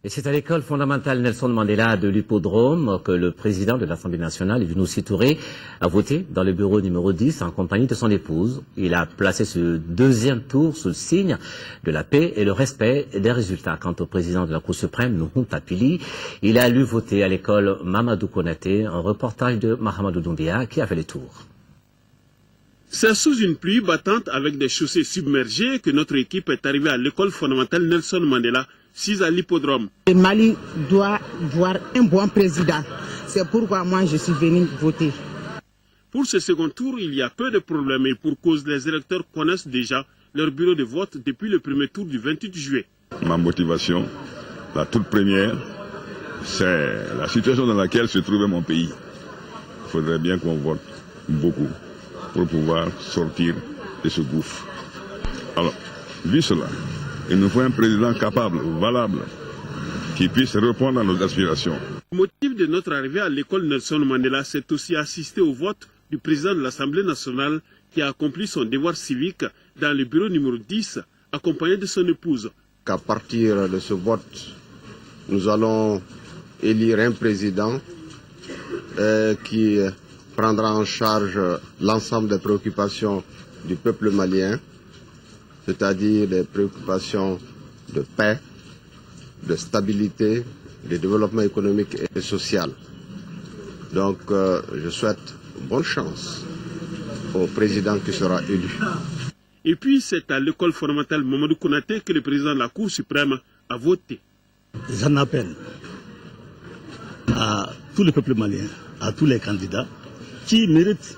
Et c'est à l'école fondamentale Nelson Mandela de l'Hippodrome que le président de l'Assemblée nationale, Younousi Touré, a voté dans le bureau numéro 10 en compagnie de son épouse. Il a placé ce deuxième tour sous le signe de la paix et le respect des résultats. Quant au président de la Cour suprême, Nuhun Tapili, il a lu voter à l'école Mamadou Konaté, un reportage de Mahamadou Doumbia qui a fait le tour. C'est sous une pluie battante avec des chaussées submergées que notre équipe est arrivée à l'école fondamentale Nelson Mandela, 6 à l'Hippodrome. Le Mali doit voir un bon président. C'est pourquoi moi je suis venu voter. Pour ce second tour, il y a peu de problèmes et pour cause les électeurs connaissent déjà leur bureau de vote depuis le premier tour du 28 juillet. Ma motivation, la toute première, c'est la situation dans laquelle se trouvait mon pays. Il faudrait bien qu'on vote beaucoup pour pouvoir sortir de ce gouffre. Alors, vu cela, il nous faut un président capable, valable, qui puisse répondre à nos aspirations. Le motif de notre arrivée à l'école Nelson Mandela, c'est aussi assister au vote du président de l'Assemblée nationale qui a accompli son devoir civique dans le bureau numéro 10, accompagné de son épouse. Qu'à partir de ce vote, nous allons élire un président qui prendra en charge l'ensemble des préoccupations du peuple malien, c'est-à-dire des préoccupations de paix, de stabilité, de développement économique et social. Donc je souhaite bonne chance au président qui sera élu. Et puis c'est à l'école fondamentale Mamadou Konaté que le président de la Cour suprême a voté. J'en appelle à tout le peuple malien, à tous les candidats qui méritent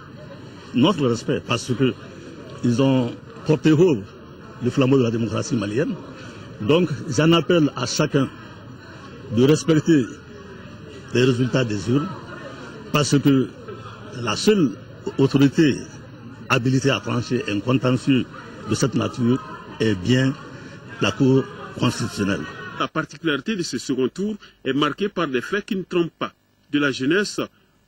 notre respect parce qu'ils ont porté haut le flambeau de la démocratie malienne. Donc j'en appelle à chacun de respecter les résultats des urnes parce que la seule autorité habilitée à trancher un contentieux de cette nature est bien la Cour constitutionnelle. La particularité de ce second tour est marquée par des faits qui ne trompent pas, de la jeunesse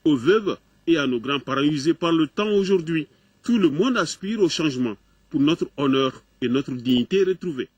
aux veuves et à nos grands-parents usés par le temps aujourd'hui. Tout le monde aspire au changement pour notre honneur et notre dignité retrouvée.